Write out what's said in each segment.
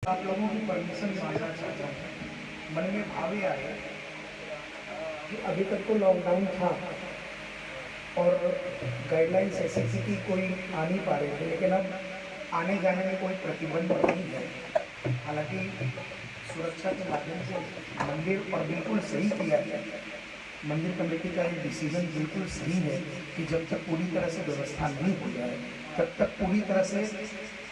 आप लोगों की परमिशन मांगना चाहता हूँ। मन में भाव ये आया कि अभी तक तो लॉकडाउन था और गाइडलाइंस ऐसी थी कि कोई आ नहीं पा रहे थे, लेकिन अब आने जाने में कोई प्रतिबंध नहीं है। हालांकि सुरक्षा के माध्यम से मंदिर और बिल्कुल सही किया है, मंदिर कमेटी का ये डिसीजन बिल्कुल सही है कि जब तक पूरी तरह से व्यवस्था नहीं हो जाए तब तक पूरी तरह से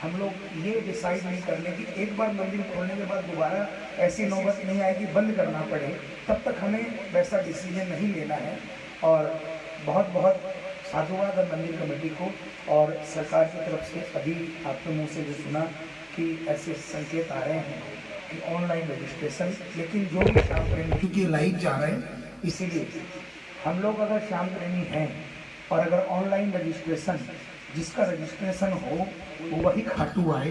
हम लोग ये डिसाइड नहीं कर लें कि एक बार मंदिर खोलने के बाद दोबारा ऐसी नौबत नहीं आएगी बंद करना पड़े, तब तक हमें वैसा डिसीजन नहीं लेना है। और बहुत बहुत साधुवाद है मंदिर कमेटी को और सरकार की तरफ से। अभी आपके मुंह से जो सुना कि ऐसे संकेत आ रहे हैं कि ऑनलाइन रजिस्ट्रेशन, लेकिन जो भी श्याम प्रेमी, क्योंकि लाइव जा रहे हैं इसीलिए हम लोग अगर श्याम प्रेमी हैं और अगर ऑनलाइन रजिस्ट्रेशन, जिसका रजिस्ट्रेशन हो वही खाटू आए।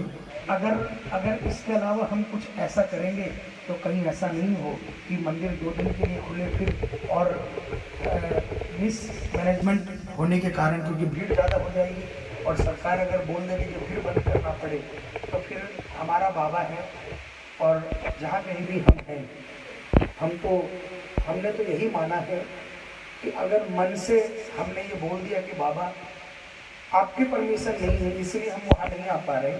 अगर इसके अलावा हम कुछ ऐसा करेंगे तो कहीं ऐसा नहीं हो कि मंदिर 2 दिन के लिए खुले फिर और मिस मैनेजमेंट होने के कारण, क्योंकि भीड़ ज़्यादा हो जाएगी और सरकार अगर बोल देगी कि फिर बंद करना पड़े तो फिर हमारा बाबा है और जहाँ कहीं भी हम हैं, हमने तो यही माना है कि अगर मन से हमने ये बोल दिया कि बाबा आपकी परमिशन नहीं है इसलिए हम वहाँ नहीं आ पा रहे,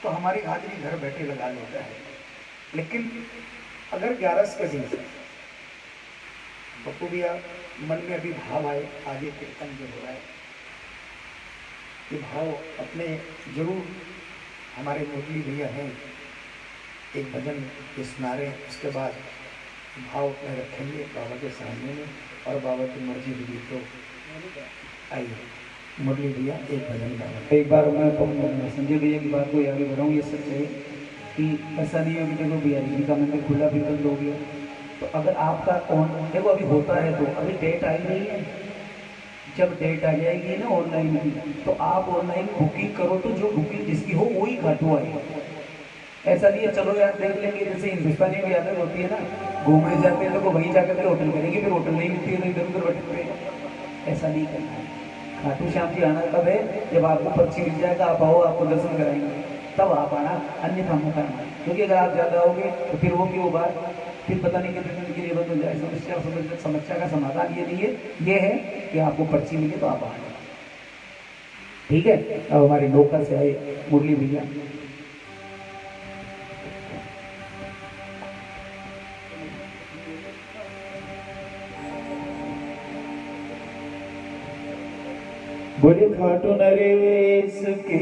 तो हमारी हाजिरी घर बैठे लगा लेता है। लेकिन अगर 11 के दिन पप्पू भैया मन में अभी भाव आए, आगे कीर्तन जो हो रहा है ये भाव अपने जरूर, हमारे मुरली भैया हैं, एक भजन के सुना रहे, उसके बाद भाव में रखेंगे बाबा के सामने में और बाबा की मर्जी होगी तो आइए मुरली भैया एक भजन गाना। एक बार मैं संजय भैया की बात को आगे बढ़ाऊँ। ये सच है कि ऐसा नहीं है कि देखो भैया जी का मंदिर खुला भी बंद हो गया, तो अगर आपका देखो अभी होता है तो अभी डेट आई नहीं है, जब डेट आ जाएगी ना ऑनलाइन की तो आप ऑनलाइन बुकिंग करो, तो जो बुकिंग जिसकी हो वही घाटू आएगा। ऐसा नहीं है चलो यार देख लेंगे, जैसे हिंदुस्तानी में आदत होती है ना, घूमने जाते हैं तो वहीं जाकर के होटल करेंगे, फिर होटल नहीं मिलती है तो इधर उधर बैठे। ऐसा नहीं करना है। खाटू श्याम जी आना कब है? जब आपको पर्ची मिल जाएगा, आप आओ, आपको दर्शन कराएंगे तब आप आना, अन्यथा मत आना। क्योंकि अगर आप ज़्यादा आओगे तो फिर वो क्यों बात, फिर पता नहीं कितने दिन के लिए बंद हो जाए। समस्या का समाधान ये नहीं है, ये है कि आपको पर्ची मिले तो आप आना। ठीक है। अब हमारे लोकल से आए मुरली भैया। बोले खाटू नरेश की,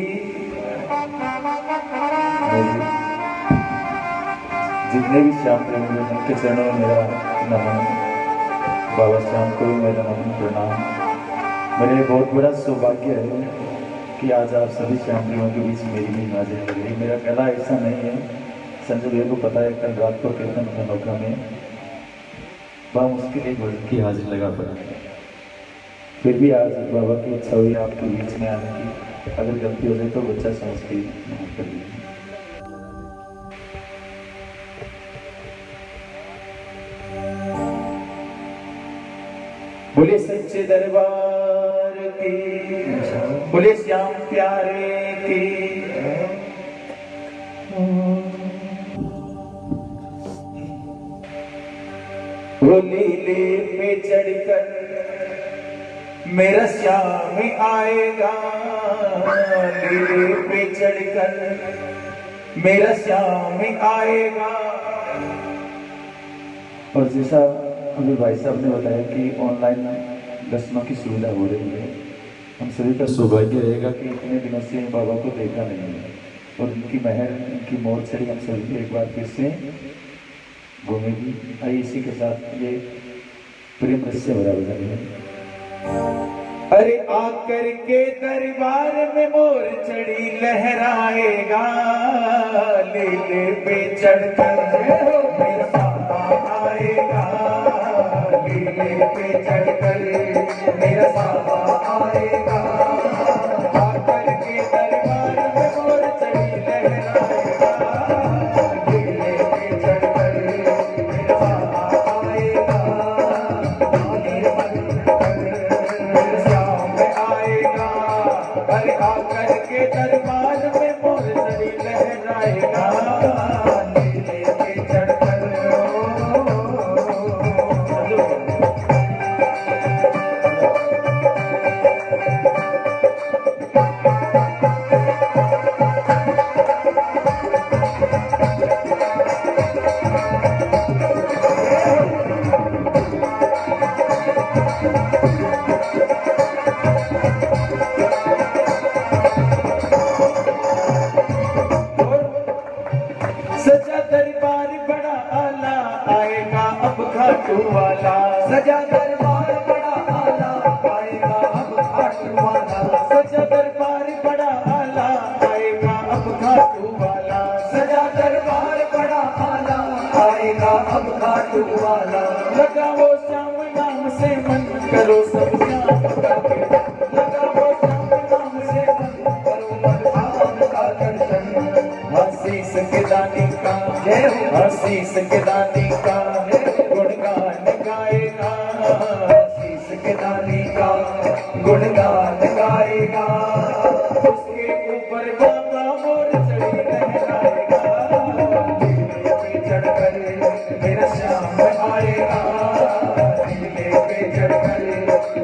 जितने भी श्याम प्रेमी लोग उनके चरणों में मेरा नमन, बाबा श्याम को मेरा नमन प्रणाम। मेरे बहुत बड़ा सौभाग्य है कि आज आप सभी श्याम प्रेमियों के बीच मेरी भी हाजिरी लग रही। मेरा गला ऐसा नहीं है, संजय भैया को पता है, कल रात को कीर्तन धनोखा में वह मुश्किल एक भजन की हाजिरी लगा पड़ा, फिर भी आज बाबा की इच्छा हुई आपके बीच में आने की। अगर गलती हो जाए तो बच्चा समझ के माफ कर दीजिए। बोले सच्चे दरबार की, बोले श्याम प्यारे की। वो लीले पे चढ़कर मेरा श्याम आएगा, लीले पे चढ़कर मेरा श्याम आएगा। और जैसा अभी भाई साहब ने बताया कि ऑनलाइन दर्शनों की सुविधा हो रही है, हम सभी का सौभाग्य रहेगा कि इतने दिनों से बाबा को देखा नहीं है और उनकी महर, उनकी मोर छड़ी हम सभी एक बार फिर से घूमेगी। आइए इसी के साथ ये प्रेम रस से भरा भजन है। अरे आकर के दरबार में मोर चढ़ी लहराएगा, लीले पे चढ़कर मेरा बाबा आएगा, लीले पे चढ़कर मेरा बाबा आएगा। आकर के दरबार में मोर चढ़ी लहराएगा, लीले पे चढ़कर मेरा बाबा आएगा, लीले पे श्याम आएगा। अरे आकर के दरबार में मोर चढ़ी लहराएगा। खाटू वाला, सजा दरबार बड़ा आला, आएगा अब खाटू वाला। सजा दरबार बड़ा आला, आएगा अब खाटू वाला, सजा दरबार बड़ा आला, आएगा अब खाटू वाला। लगाओ श्याम नाम से मन, करो सब श्याम का कीर्तन, लगाओ श्याम नाम से मन, करो भगवान का दर्शन। आशीष के दानी का, जय हो। आशीष के दानी का गुणगान गाएगा, आशीष के दानी का गुणगान गाएगा। उसके ऊपर बाबा मोर चढ़ी लहराएगा, नीले पे चढ़कर मेरा श्याम आएगा, नीले पे चढ़कर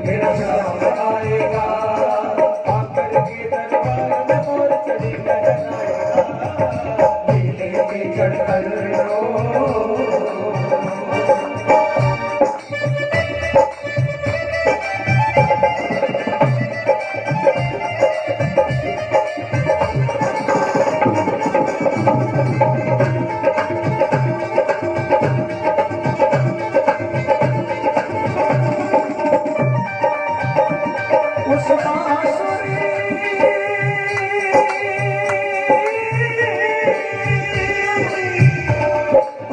मेरा श्याम आएगा। आकर के दरबार में मोर चढ़ी लहराएगा, नीले पे चढ़कर उस बांसुरी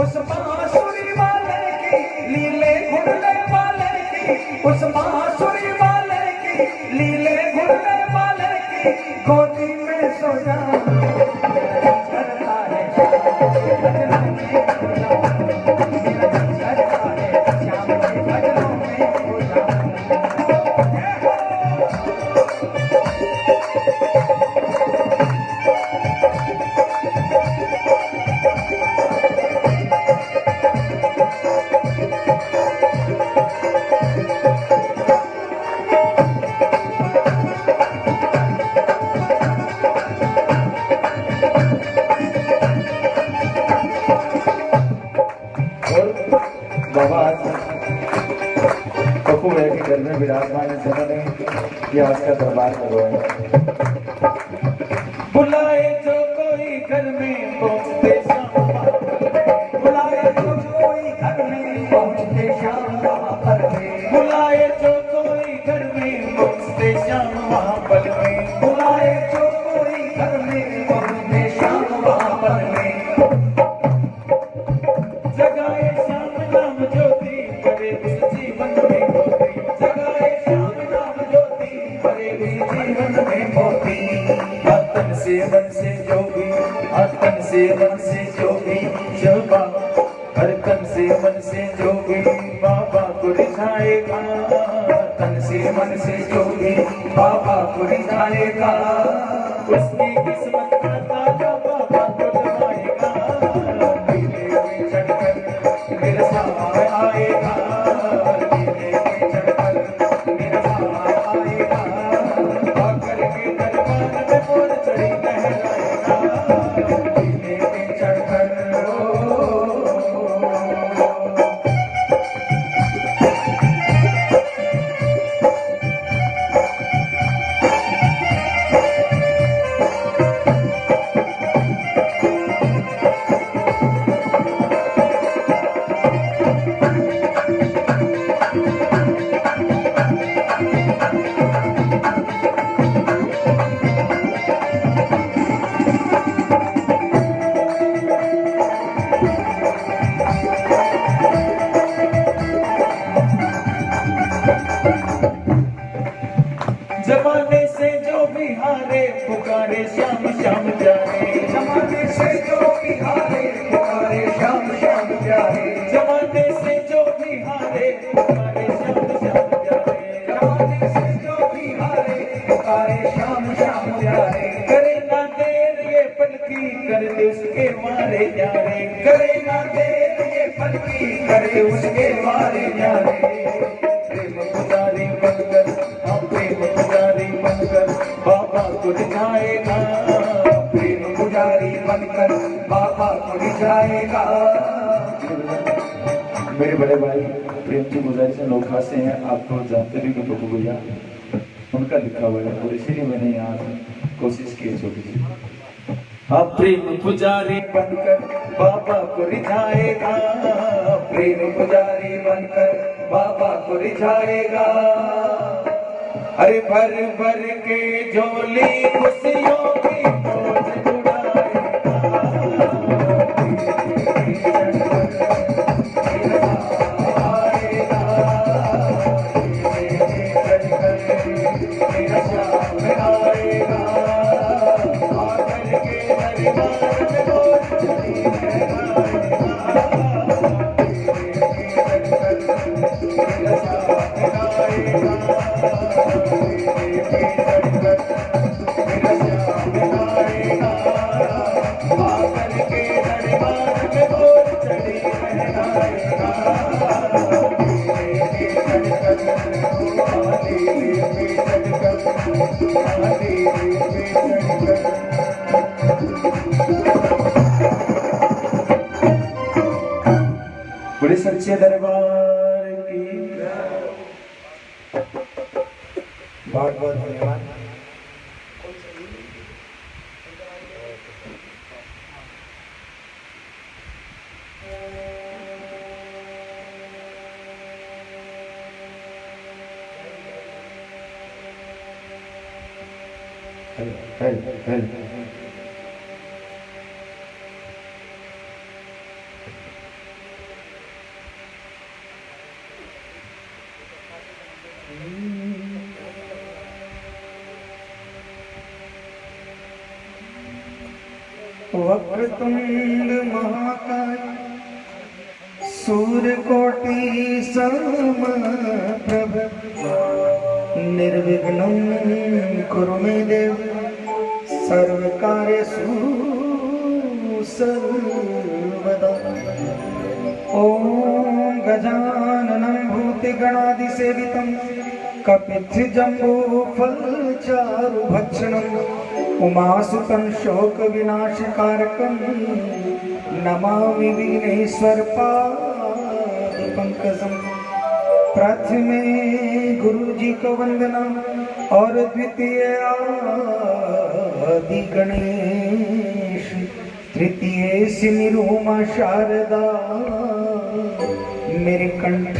उस बांसुरी वाले की लीले घुड़ने वाले की, उस बांसुरी वाले की लीले घुड़ने वाले की गोदी में सो जाऊं। मेरा जी करता है भजनों में खो जाऊं, मेरा जी करता है श्याम के भजनों में खो जाऊं। बाबा आज पप्पू भैया के घर में विराजमान है, जिन्होंने ये आज का दरबार करवाया। बुलाए जो कोई घर में पहुंचते शाम महापल में, बुलाए जो कोई घर में पहुंचते श्याम महापल में, बुलाए जो कोई घर में पहुंचते शाम महापल में, बुलाए जो कोई घर में पहुंचते श्याम महापल में। जगाए श्याम नाम ज्योति, करे इस जीवन में मोती, जगाए श्याम नाम ज्योति, भरे इस जीवन में मोती। आतन से मन से जो भी, आतन से मन से जो भी शोभा, हर तन से मन से जो भी बाबा को रिझाएगा, तन से मन से जो भी बाबा को रिझाएगा। उसकी किस्मत का ताला बाबा को दबाएगा, नीले पे चढ़कर मेरा श्याम आएगा, नीले पे चढ़कर मेरा श्याम आएगा। आकर के दरबार में मोर चढ़ी लहराएगा, नीले पे चढ़कर जमाने से जो भी हारे पुकारे श्याम श्याम प्यारे, जमाने से जो भी हारे पुकारे श्याम श्याम प्यारे, जमाने से जो भी हारे पुकारे श्याम श्याम प्यारे, जमाने से जो भी हारे पुकारे श्याम श्याम प्यारे। करे ना देर ये पलकी, कर दे उसके मारे न्यारे, करे ना देर ये पलकी, करे उसके मारे न्यारे। प्रेम पुजारी बनकर, हम प्रेम पुजारी बनकर बाबा को दिखाएगा, प्रेम पुजारी बनकर बाबा को रिझाएगा। मेरे बड़े भाई प्रेम जी पुजारी से नोखा से हैं, आपको जानते भी कि पप्पू भैया उनका लिखा हुआ है, और इसीलिए मैंने यहाँ कोशिश की है छोटी सी। आप प्रेम पुजारी बनकर बाबा को रिझाएगा, प्रेम पुजारी बनकर बाबा को रिझाएगा। अरे भर भर के झोली खुशियों की फौज बड़े सच्चे दरबार की बहुत बहुत धन्यवाद। वक्रतुंड महाकाय सूर्यकोटि समप्रभ निर्विघ्नं कुरु मे देव सर्वकार्येषु सर्वदा। ओम गजाननं भूतिगणादिसेवितं कपित्थजम्बूफलचारुभक्षणम् उमासुतं शोकविनाशकारकं नमामि विघ्नेश्वरपादपङ्कजं। प्रथमे गुरु जी को वंदना और द्वितीय आदि गणेश, तृतीय सिमि उमा शारदा मेरे कंठ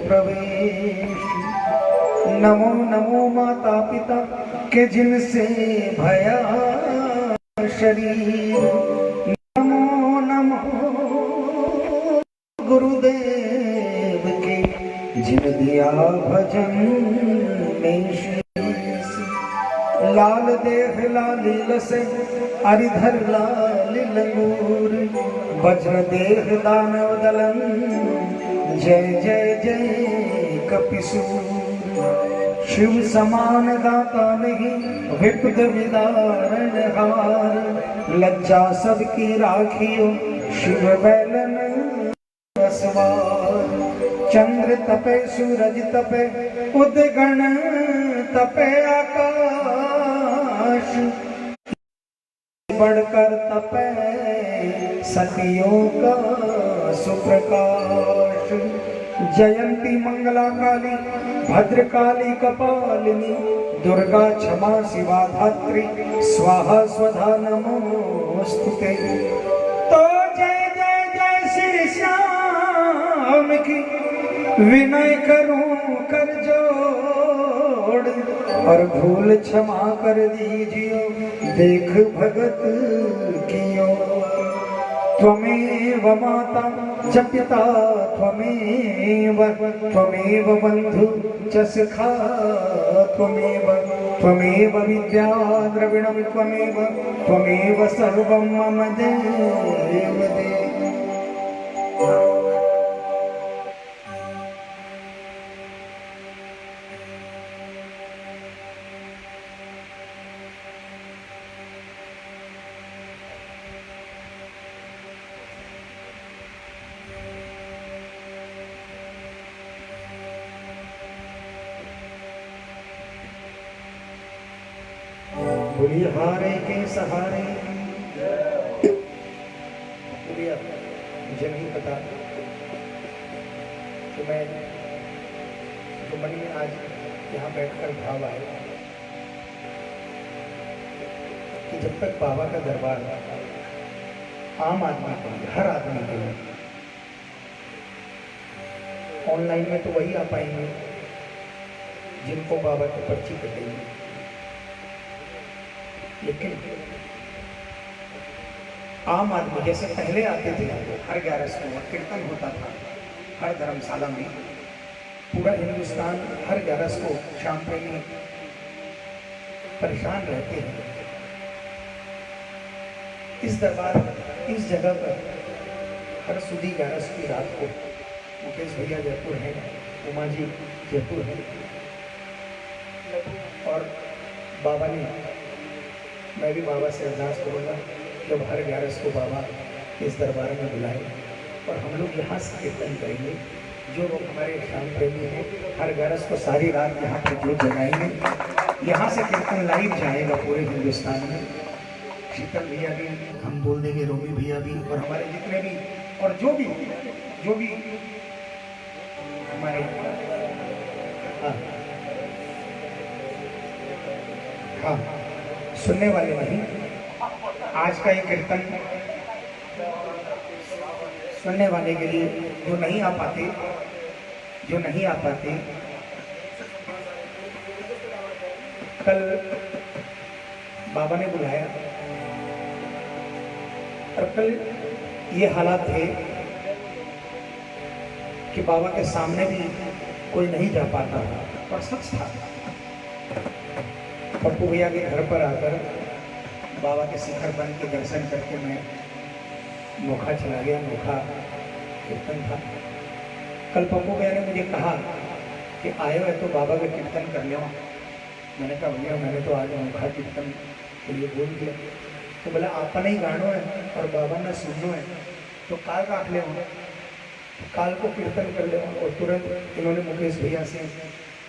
प्रवेश। नमो नमो माता पिता के जिनसे भया शरीर, नमो नमो गुरुदेव के जिन दिया भजन में शीश। लाल देह लाली लसे हरिधर लाल लंगूर, वज्र देह दानव दलन जय जय जय कपिसूर। शिव समान दाता नहीं विपद विदारण हार, लज्जा सबकी राखियो शिव बैलन सवार। चंद्र तपे सूरज तपे उदगण तपे आकाश, बढ़कर तपे सतियों का सुप्रकाश। जयंती मंगला काली भद्रकाली कपालिनी, दुर्गा क्षमा शिवा धात्री स्वाहा स्वधा नमोस्तुते। तो जय जय जय श्री श्याम की विनय करूं कर जोड़, और भूल क्षमा कर दीजियो देख भगत कियो। त्वमेव माता च पिता त्वमेव, त्वमेव बंधु च सखा त्वमेव, त्वमेव विद्या द्रविणं त्वमेव, त्वमेव सर्वं मम देव देव। बुढ़िहारे के सहारे, मुझे नहीं पता कि मैं जो मन में आज यहाँ बैठकर भाव आए। जब तक बाबा का दरबार आम आदमी के लिए, हर आदमी के लिए, ऑनलाइन में तो वही आ पाएंगे जिनको बाबा की पर्ची कटेगी, लेकिन आम आदमी जैसे पहले आते थे, हर 11 को कीर्तन होता था हर धर्मशाला में, पूरा हिंदुस्तान हर 11 को शाम प्रेमी परेशान रहते हैं। इस दरबार, इस जगह पर हर सुधी 11 की रात को मुकेश भैया जयपुर है, उमा जी जयपुर है, और बाबा ने, मैं भी बाबा से अरदास करूँगा जब हर 11 को बाबा इस दरबार में बुलाए और हम लोग यहाँ से कीर्तन करेंगे। जो लोग हमारे शाम प्रेमी हैं हर 11 को सारी रात यहाँ पर जोत जगाएंगे, यहाँ से कीर्तन लाइव जाएगा पूरे हिंदुस्तान में। शीतल भैया भी हम बोल देंगे, रोमी भैया भी, और हमारे जितने भी, और जो भी हमारे हाँ सुनने वाले नहीं, आज का ये कीर्तन सुनने वाले के लिए जो नहीं आ पाते, कल बाबा ने बुलाया और कल ये हालात थे कि बाबा के सामने भी कोई नहीं जा पाता था, और सच था। पप्पू भैया के घर पर आकर बाबा के शिखर बन के दर्शन करके मैं नोखा चला गया, नोखा कीर्तन था। कल पप्पू भैया ने मुझे कहा कि आए हो तो बाबा का कीर्तन कर लो। मैंने कहा भैया मैंने तो आज नोखा कीर्तन के लिए बोल दिया। तो बोला आपका नहीं गानो है और बाबा ने सुनो है तो काल रख ले, काल को कीर्तन कर ले। और तुरंत इन्होंने मुकेश भैया से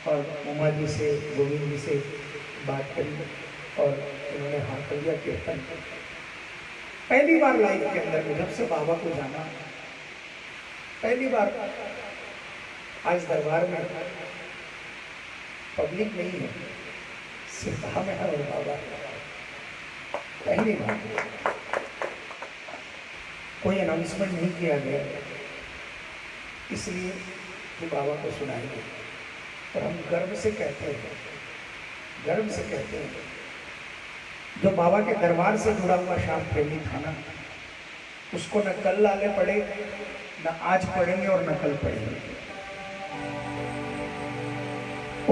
और उमा जी से, गोविंद जी से बात करी और इन्होंने हाँ कर दिया कीर्तन। पहली बार लाइफ के अंदर में जब से बाबा को जाना, पहली बार आज दरबार में पब्लिक नहीं है, सिर्फ हम है और बाबा। पहली बार कोई अनाउंसमेंट नहीं किया गया, इसलिए कि बाबा को सुनाएंगे। और हम गर्व से कहते हैं, जो बाबा के दरबार से जुड़ा हुआ शाम प्रेमी था ना, उसको न कल लाले पड़े, न आज पड़ेंगे और न कल पड़ेंगे।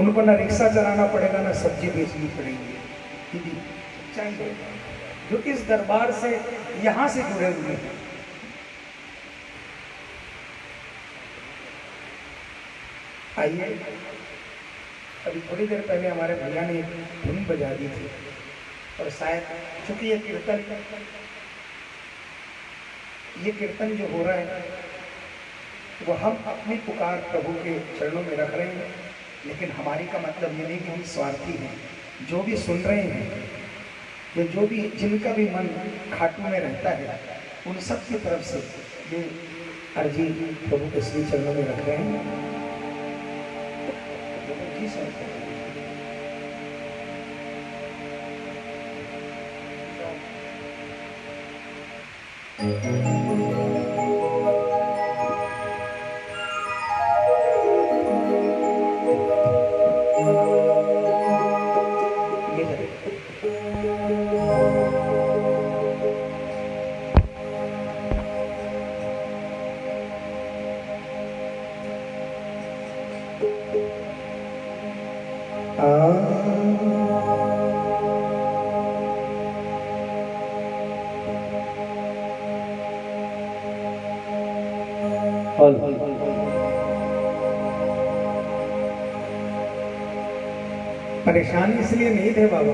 उनको न रिक्शा चलाना पड़ेगा, न सब्जी बेचनी पड़ेगी। दीदी चाहिए जो इस दरबार से यहां से जुड़े हुए हैं। आइए, अभी थोड़ी देर पहले हमारे भैया ने एक धुन बजा दी थी, और शायद चूंकि ये कीर्तन जो हो रहा है वो हम अपनी पुकार प्रभु के चरणों में रख रहे हैं, लेकिन हमारी का मतलब ये नहीं कि हम स्वार्थी हैं। जो भी सुन रहे हैं, जो भी जिनका भी मन खाटू में रहता है, उन सब की तरफ से ये अर्जी प्रभु के श्री चरणों में रख रहे हैं। जी सर, परेशान इसलिए नहीं थे बाबा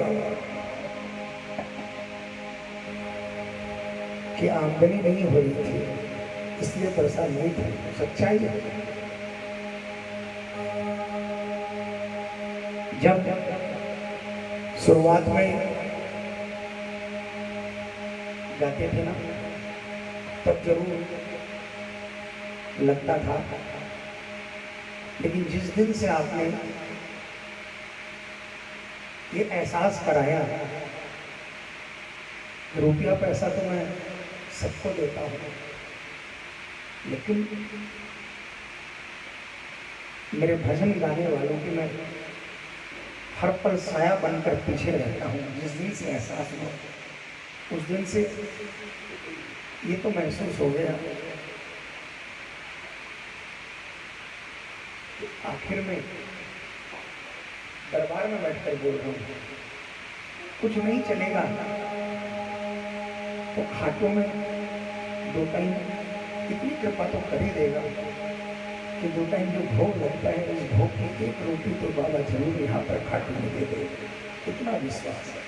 कि आमदनी नहीं हो रही थी, इसलिए परेशान नहीं थे। सच्चाई है। जब शुरुआत में गाते थे ना, तब जरूर लगता था, लेकिन जिस दिन से आपने ये एहसास कराया रुपया पैसा तो मैं सबको देता हूँ, लेकिन मेरे भजन गाने वालों की मैं हर पल साया बनकर पीछे रहता हूँ। जिस दिन से एहसास हुआ उस दिन से ये तो महसूस हो गया कि आखिर में दरबार में बैठकर बोल रहा हूँ, कुछ नहीं चलेगा तो खाटों में दो टाइम इतनी कृपा तो कर ही देगा कि दो टाइम जो भोग लगता है उस भोग की एक रोटी तो बाबा जरूर यहाँ पर खाटों में दे देगा, इतना विश्वास है।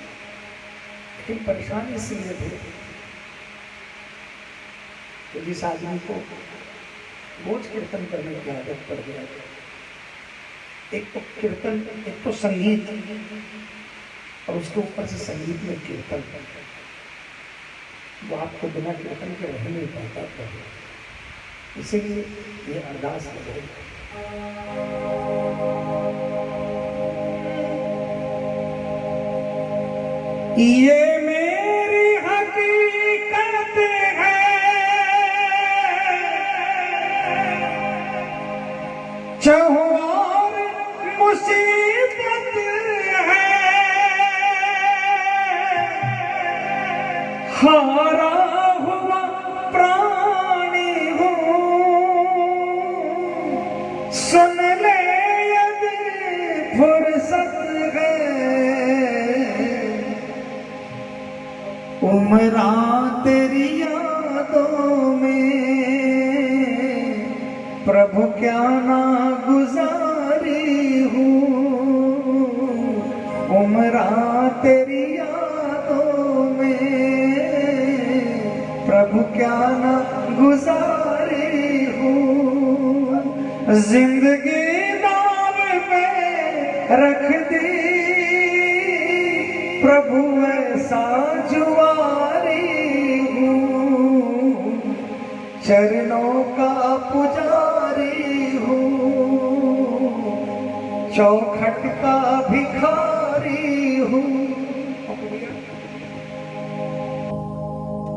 लेकिन परेशानी इसलिए थे कि जिस आदमी को रोज कीर्तन करने की आदत पड़ गया, एक तो कीर्तन, एक तो संगीत और उसके ऊपर से संगीत में कीर्तन, वो आपको बिना कीर्तन के रह नहीं पाता था। इसीलिए ये अरदास है। ये मेरी हकीकत है, चाहो और मुसीबत है, हारा हुआ प्राणी हूँ, सुन ले यदि फुर्सत है, उम्रा तेरी यादों में प्रभु क्या ना गुजारी हूँ, उम्रा तेरी यादों में प्रभु क्या ना गुजारी हूँ, जिंदगी दाव पे रख दी प्रभु ऐसा जुआरी हूँ, चरणों का पुजारी हूँ, चौखट का भिखारी हूँ।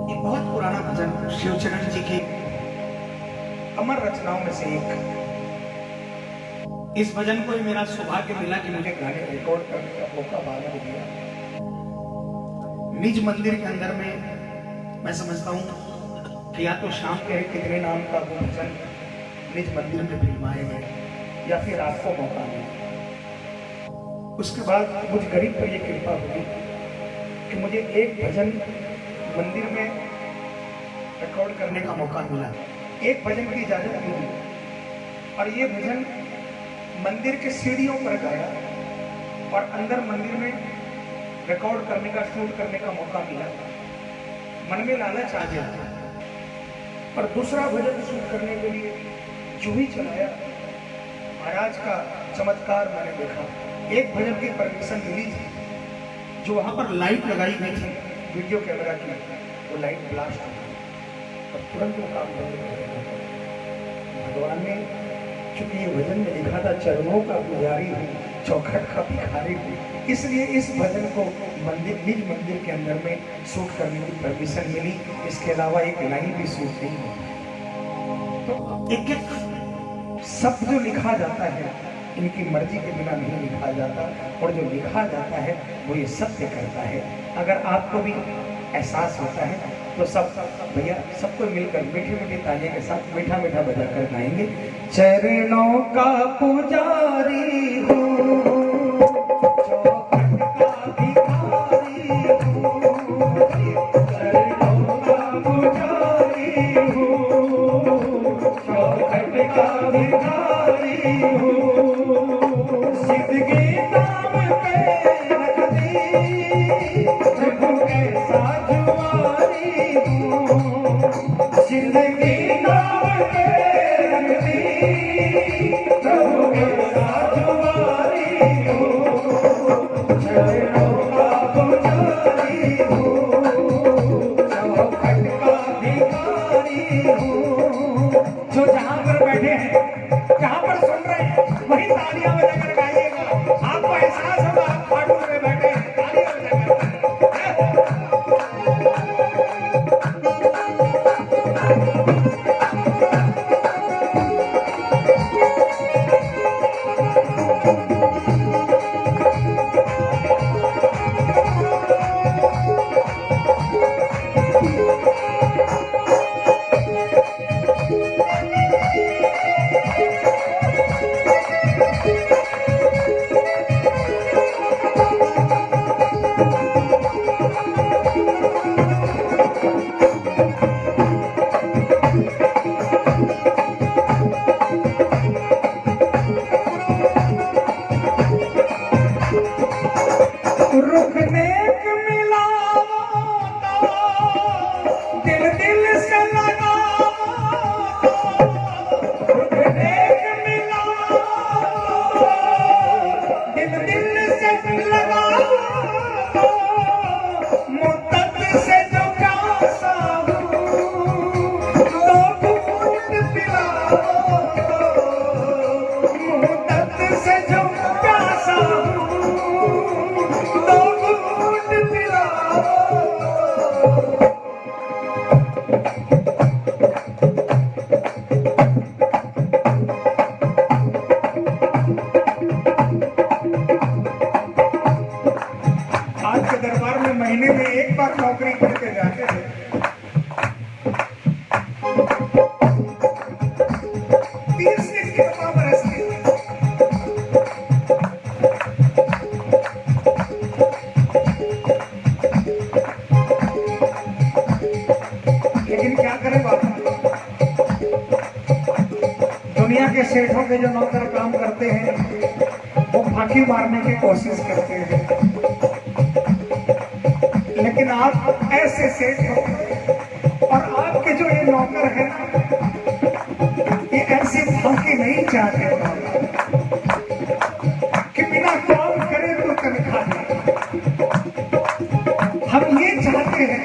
एक बहुत पुराना भजन शिवचरण जी की अमर रचनाओं में से एक। इस भजन को ही मेरा सौभाग्य मिला कि मुझे गाने रिकॉर्ड करने का मौका बाबा ने दिया। निज मंदिर के अंदर में मैं समझता हूँ कि या तो शाम के कितने नाम का वो भजन निज मंदिर में फिल्माए गए या फिर रात को मौका मिला। उसके बाद मुझ गरीब पर यह कृपा हुई कि मुझे एक भजन मंदिर में रिकॉर्ड करने का मौका मिला, एक भजन की इजाजत मिली और ये भजन मंदिर के सीढ़ियों पर गाया और अंदर मंदिर में रिकॉर्ड करने का, शूट करने का मौका मिला। मन में लालच आ गया और दूसरा भजन शूट करने के लिए जो ही चलाया, महाराज का चमत्कार मैंने देखा। एक भजन की परमिशन मिली थी, जो वहां पर लाइट लगाई गई थी वीडियो कैमरा की, वो लाइट ब्लास्ट हो गई और तुरंत वो काम बंद कर दिया। भगवान ने चूंकि ये भजन में लिखा था चरणों का पुजारी हूँ, चौखट का भिखारी हूँ, इसलिए इस भजन को मंदिर, निज मंदिर के अंदर में शूट करने की परमिशन मिली। इसके अलावा एक लाइन भी शूट नहीं होती। तो एक एक शब्द जो लिखा जाता है इनकी मर्जी के बिना नहीं लिखा जाता, और जो लिखा जाता है वो ये सत्य करता है। अगर आपको भी एहसास होता है तो सब भैया सबको मिलकर मीठी मीठी तालियों के साथ मीठा मीठा बजा कर गाएंगे। चरणों का पुजारी हूँ, चौखट का भिखारी हूँ, चरणों का पुजारी हूँ, चौखट का भिखारी हूँ, जिंदगी नाम पे रख दी प्रभु कैसा जुआरी हूँ, जिंदगी नाम पे रख दी प्रभु कैसा जुआरी हूँ, चरणों का पुजारी हूँ, चौखट का भिखारी हूँ। जो जहाँ पर बैठे हैं, जहाँ पर सुन रहे हैं, वही तालियां बजाकर गाइएगा। आपको एहसास होगा आप खाटू में बैठे हैं, तालियां बजाकर। लेकिन क्या करें बाबा, दुनिया के सेठों के जो नौकर काम करते हैं वो फांकी मारने की कोशिश करते हैं, लेकिन आप ऐसे सेठ हो और आपके जो ये नौकर है ये ऐसी फांकी नहीं चाहते कि बिना काम करे तो तनख्वाह दे। हम ये चाहते हैं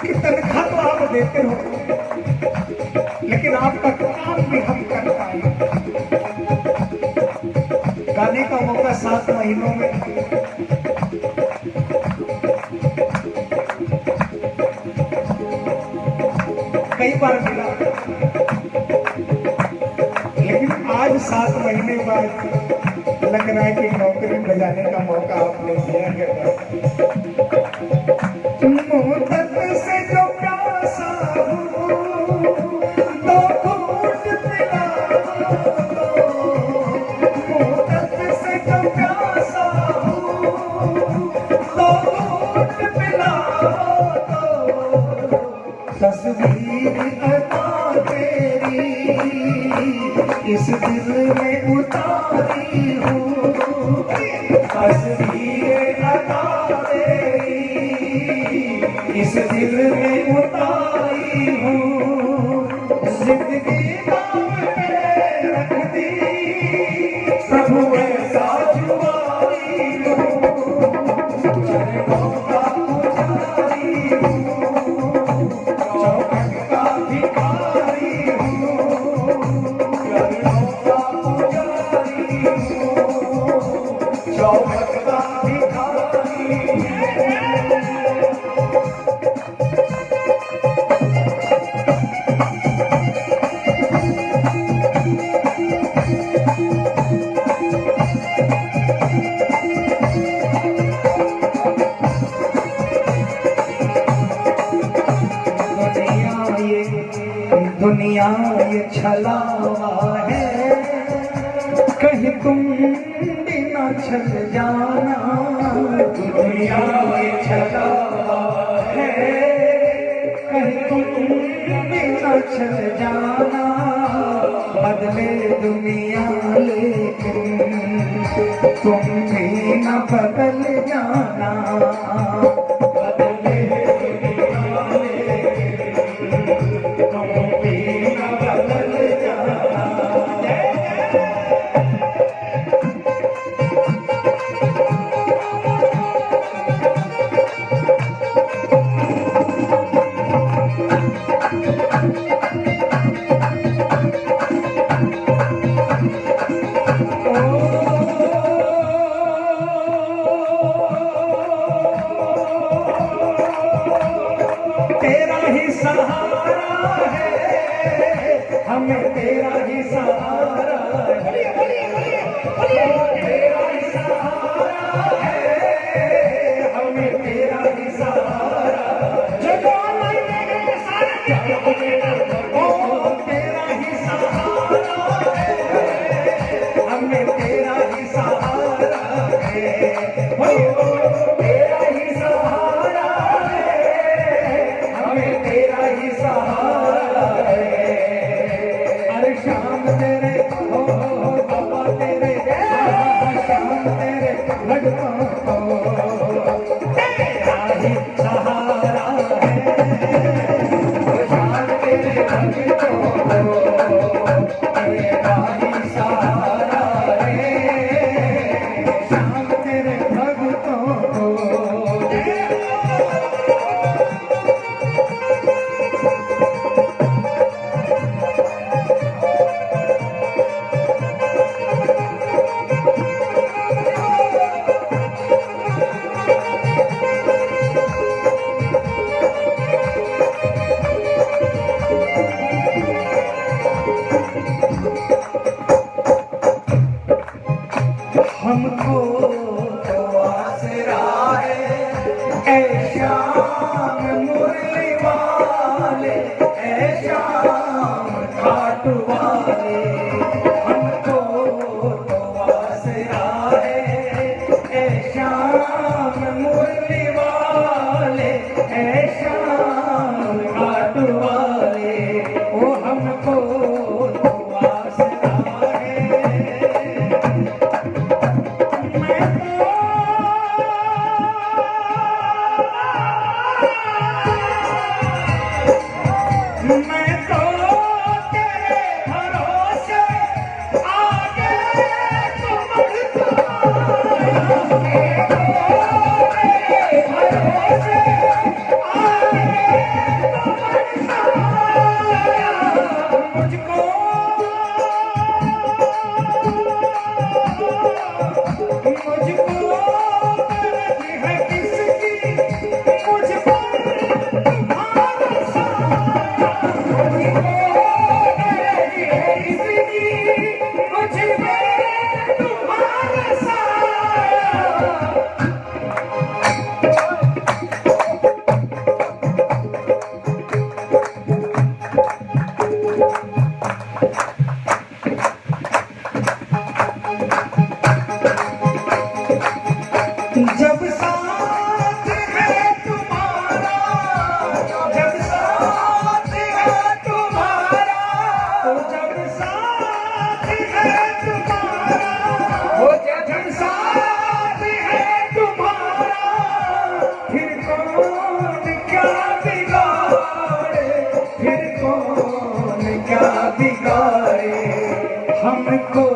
कि तनख्वाह तो आप देते हो लेकिन आपका काम भी हम कर पाए। गाने का मौका 7 महीनों में कई बार मिला, लेकिन आज 7 महीने बाद लग रहा है कि नौकरी बजाने का मौका आपने दिया है। मुद्दत से जो प्यासा हूँ तो घूंट पिला दो, मुद्दत से जो प्यासा हूँ तो घूंट पिला दो। तस्वीर अता तेरी इस दिल में उतारी हूँ, तस्वीर अता तेरी इस दिल में उतारी हूँ। जिंदगी नाम पे रख दी प्रभु ऐसा जुआरी हूँ, चरणों का पुजारी हूँ, चौखट का भिखारी हूँ, चरणों का पुजारी हूँ, चौखट का भिखारी हूँ। दुनिया ये छलावा है, कहीं तुम भी ना छल जाना। दुनिया ये छलावा है, कहीं तुम भी ना छल जाना। बदले दुनिया लेकिन तुम भी ना बदल जाना। तेरा ही सहारा है, हमें तेरा ही सहारा है, तेरा ही सहारा है, हमें तेरा ही सहारा है। तेरा ही सहारा है, हमें तेरा ही सहारा है, तेरा ही सहारा है, हमें तेरा ही सहारा है। अरे शाम तेरे हो बाबा तेरे, शाम तेरे भगवान को तेरा ही सहारा है, शाम तेरे भगवान को तेरा ही सहारा है, शाम तेरे भगवान को। हमको तो आसरा है ऐ श्याम मुरली वाले, ऐ श्याम खाटू वाले। हमको तो आसरा है ऐ श्याम मुरली वाले, ऐ श्याम हमको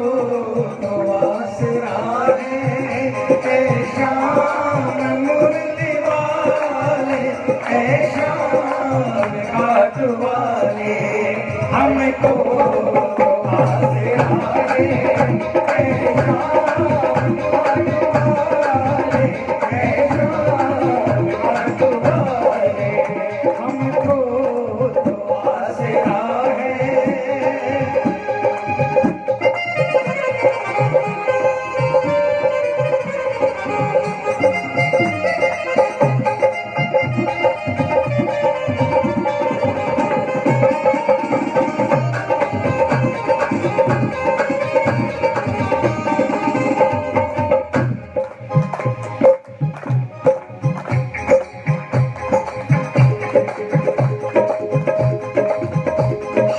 तो आसरा है ऐ शाम मुरली वाले, ऐ शाम घाट वाले, हमको तो आसरा है ऐ शाम घाट वाले, ऐ शाम घाट वाले, हमको तो आसरा है।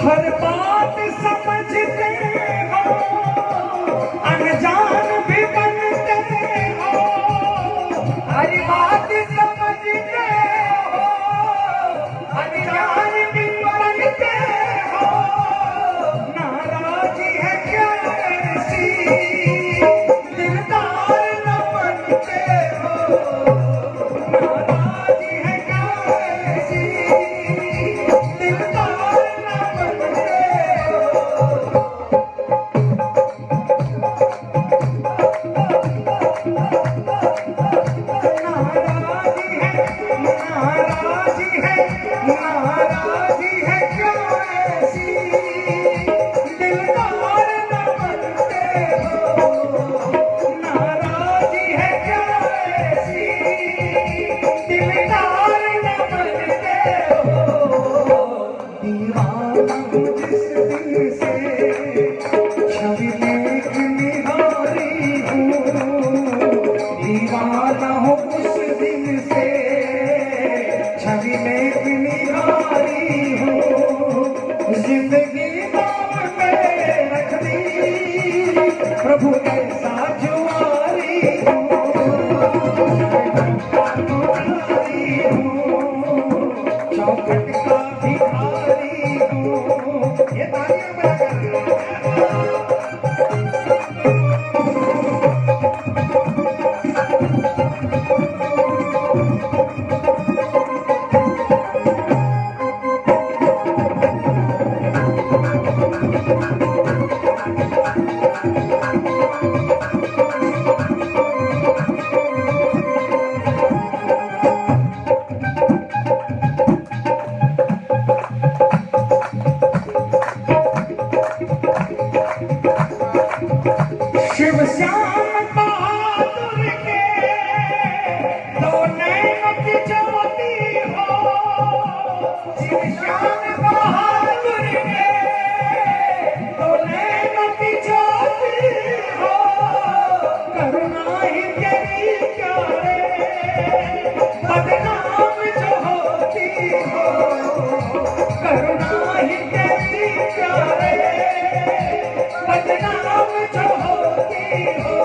हर बात समझते हो, अनजान भी बनते हो, हर बात समझते हो, अनजान भी बनते हो, नाराजी है क्या ऐसी, दिलदार न बनते हो, नाराजी है क्या ऐसी, दिलदार न बनते हो। नाराजी है क्या ऐसी, दिलदार न बनते हो, नाराजी है क्या ऐसी, दिलदार न बनते हो। दीवाना हूँ जिस दिन से छवि में निहारी हूँ, दीवाना हूँ उस दिन से छवि में निहारी हूँ, जिंदगी दाम पे रख दी प्रभु ऐसा जुआरी हूँ, चौखट का भिखारी हूँ। ये तालियां बजा शिव श्याम बहादुर के दो नैनों की ज्योति हो, शिव श्याम बहादुर के दो नैनों की ज्योति हो, करुणा ही तेरी प्यारे बदनाम जो होती हो, करुणा ही तेरी प्यारे बदनाम जो होती हो।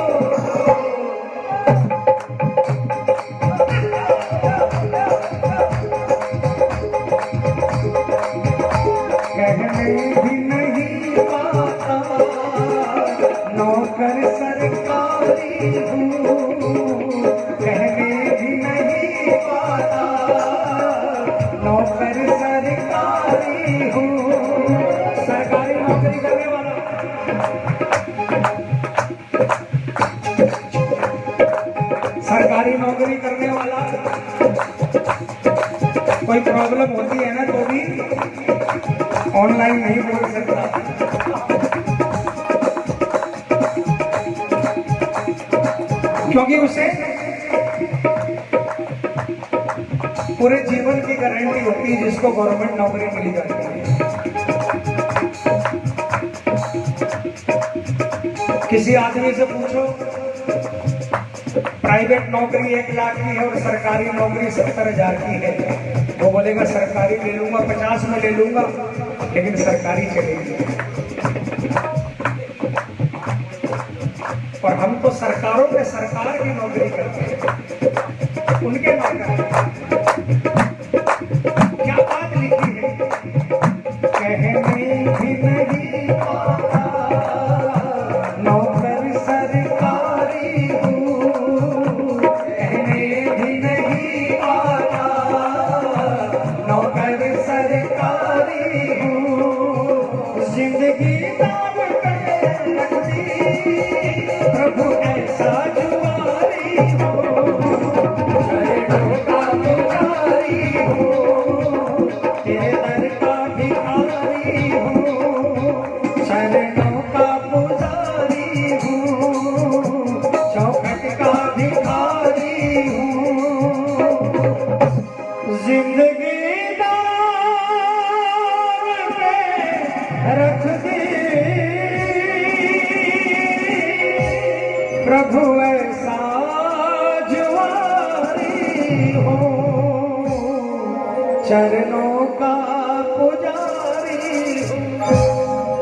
कहने भी नहीं पाता नौकर सरकारी हूँ, कहने भी नहीं पाता नौकर सरकारी हूँ, सरकारी नौकरी करने वाला, सरकारी नौकरी करने वाला, कोई प्रॉब्लम होती है ना तो भी ऑनलाइन नहीं बोल सकता, क्योंकि उसे पूरे जीवन की गारंटी होती है जिसको गवर्नमेंट नौकरी मिली जाती है। किसी आदमी से पूछो प्राइवेट नौकरी 1 लाख की है और सरकारी नौकरी 70,000 की है, वो बोलेगा सरकारी ले लूंगा, 50 में ले लूंगा, लेकिन सरकारी चलेगी। और हम तो सरकारों में सरकार की नौकरी करते हैं, उनके नौकर। क्या बात लिखी है, कहने भी नहीं पाता नौकर सरकारी हूँ, जिंदगी दाव पे रख दी, प्रभु ऐसा जुआरी हूँ, चरणों का पुजारी हूँ, तेरे दर का भिखारी हूँ, चरणों का पुजारी हूँ, चौखट का भिखारी हूँ, जिंदगी रख दी, प्रभु ऐसा जुआरी हो, चरणों का पुजारी हो।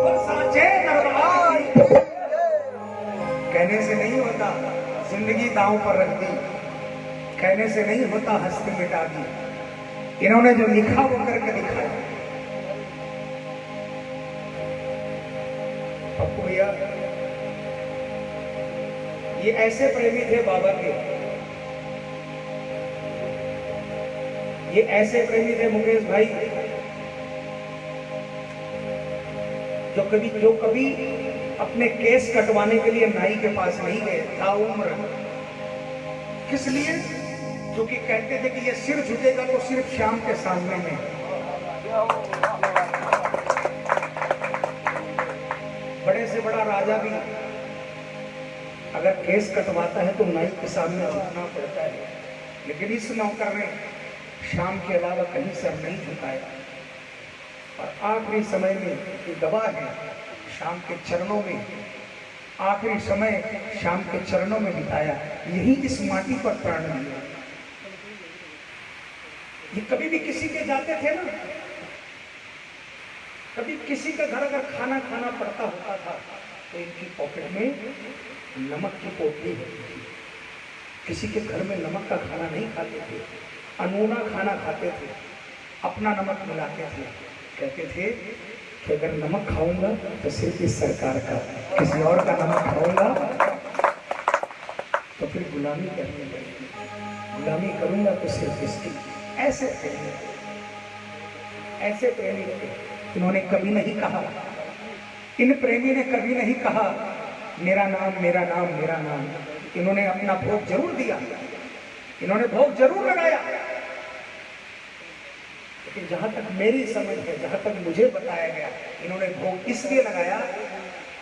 और साचे दरबार कहने से नहीं होता जिंदगी दांव पर रख दी, कहने से नहीं होता हस्ती मिटा दी, इन्होंने जो लिखा वो करके दिखाया। पप्पू भैया ये ऐसे प्रेमी थे बाबा के, ये ऐसे प्रेमी थे मुकेश भाई, जो कभी अपने केस कटवाने के लिए नाई के पास नहीं गए था उम्र। किस लिए? क्योंकि कहते थे कि ये सिर झुकेगा तो सिर्फ श्याम के सामने में। बड़े से बड़ा राजा भी अगर केस कटवाता है तो नाई के सामने झुकना पड़ता है, लेकिन इस नौकर ने श्याम के अलावा कहीं सर नहीं झुकाया और आखिरी समय में ये दबा है श्याम के चरणों में, आखिरी समय श्याम के चरणों में बिताया, यही इस माटी पर प्राण दिया। ये कभी भी किसी के जाते थे ना, कभी किसी का घर अगर खाना खाना पड़ता होता था तो इनकी पॉकेट में नमक की पोटली होती थी। किसी के घर में नमक का खाना नहीं खाते थे, अनूना खाना खाते थे, अपना नमक मिलाते थे। कहते थे कि अगर नमक खाऊंगा तो सिर्फ इस सरकार का, किसी और का नमक खाऊंगा तो फिर गुलामी करनी पड़ेगी, गुलामी करूंगा तो सिर्फ इसकी। ऐसे प्रेमी, ऐसे प्रेमी थे। इन्होंने कभी नहीं कहा, इन प्रेमी ने कभी नहीं कहा मेरा नाम मेरा नाम मेरा नाम। इन्होंने अपना भोग जरूर दिया, इन्होंने भोग जरूर लगाया, लेकिन जहां तक मेरी समझ है, जहां तक मुझे बताया गया, इन्होंने भोग इसलिए लगाया,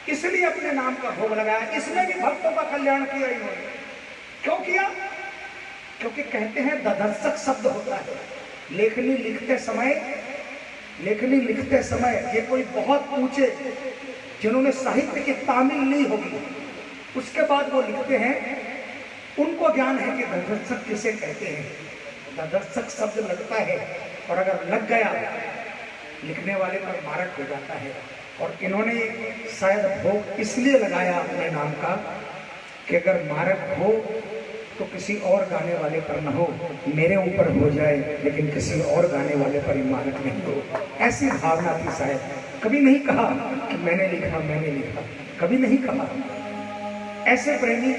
इसलिए अपने नाम का भोग लगाया। इसमें भी भक्तों का कल्याण किया इन्होंने। क्यों किया? क्योंकि कहते हैं दधर्षक शब्द होता है। लेखनी लिखते समय ये कोई बहुत ऊंचे जिन्होंने साहित्य की तामील ली होगी, उसके बाद वो लिखते हैं, उनको ज्ञान है कि दधर्षक किसे कहते हैं। दधर्षक शब्द लगता है और अगर लग गया लिखने वाले पर मारक हो जाता है। और इन्होंने शायद भोग इसलिए लगाया अपने नाम का कि अगर मारक हो तो किसी और गाने वाले पर न हो, मेरे ऊपर हो जाए, लेकिन किसी और गाने वाले पर इमारत नहीं हो। ऐसी भावना थी शायद। कभी नहीं कहा कि मैंने लिखा, कभी नहीं कहा। ऐसे प्रेमी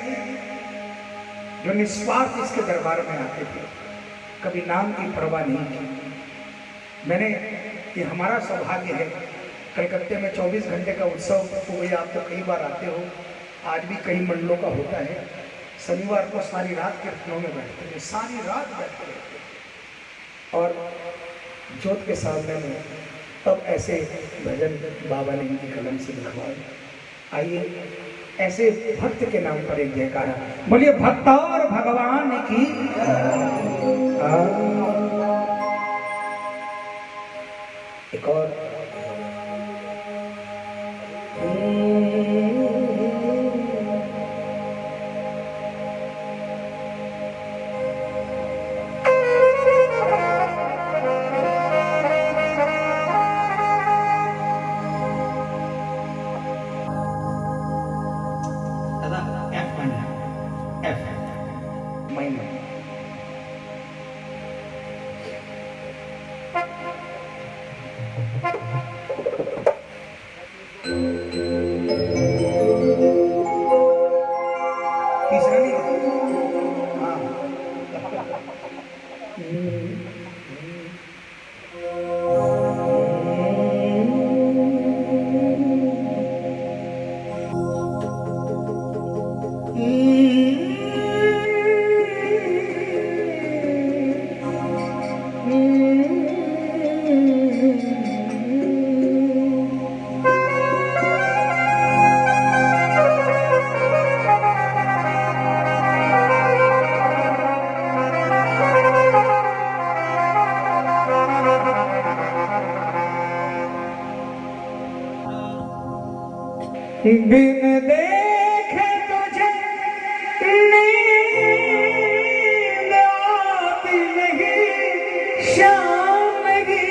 जो निस्वार्थ इसके दरबार में आते थे, कभी नाम की परवाह नहीं की। ये हमारा सौभाग्य है, कलकत्ते में 24 घंटे का उत्सव हुआ। आप तो कई बार आते हो, आज भी कई मंडलों का होता है। शनिवार को सारी रात कीर्तनों में बैठते थे, सारी रात बैठते रहते और जोत के सामने में तब ऐसे भजन बाबा ने इनकी कलम से लिखवाए। आइए ऐसे भक्त के नाम पर एक जयकारा बोलिए, भक्त और भगवान की। एक और बिन देखे तुझे नींद आती नहीं शाम की।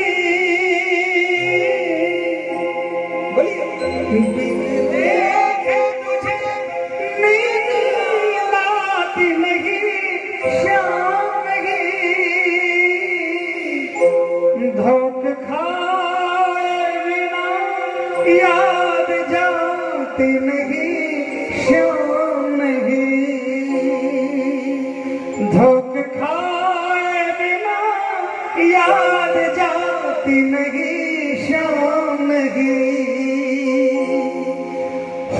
बोलिए। बिन देखे तुझे नींद आती नहीं शाम की। धोखे खाए बिना याद जाती नहीं शाम नहीं। धोखे खाए बिना याद जाती नहीं शाम नहीं।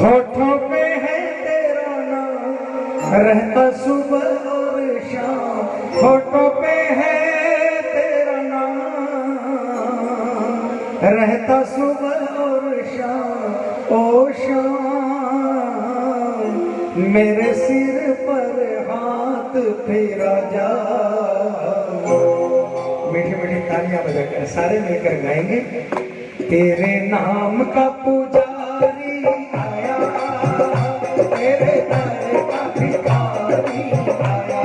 होठों पे है तेरा नाम रहता सुबह और शाम। होठों पे है तेरा नाम रहता सुबह और शाम। ओ शाम मेरे सिर पर हाथ फेरा जा। मीठी मीठी तालियां बजाकर सारे मिलकर गाएंगे। तेरे नाम का पुजारी आया, तेरे दर का भिखारी आया।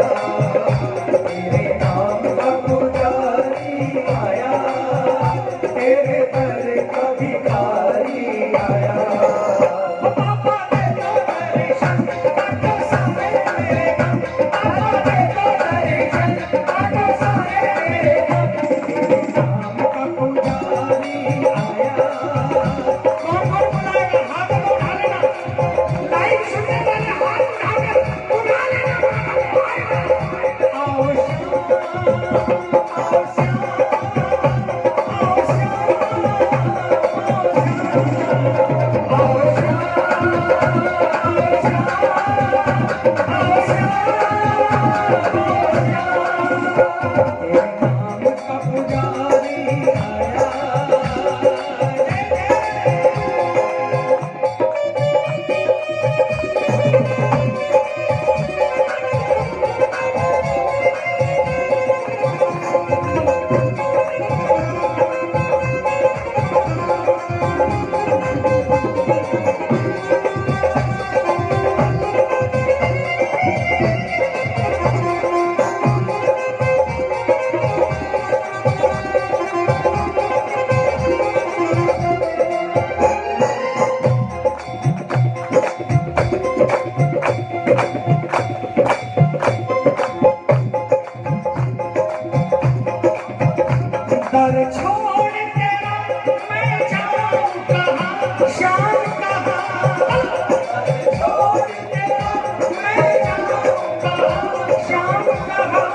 तेरे नाम का पुजारी आया, तेरे दर का भिखारी आया। बाबा दे दो दर्शन, काटो सारे मेरे गम। बाबा दे दो दर्शन, काटो सारे मेरे गम। तेरे नाम का पुजारी आया। कौन कौन बुलाएगा? हाथ तो उठा लेना। लाइव सुनने वाले हाथ उठाकर उठा लेना। आओ श्याम, आओ श्याम, आओ श्याम, आओ श्याम, आओ श्याम। तेरे नाम का पुजारी आया। दर छोड़ तेरा मैं जाऊं कहाँ, शाम कहाँ। दर छोड़ तेरा मैं जाऊं कहाँ, शाम कहाँ।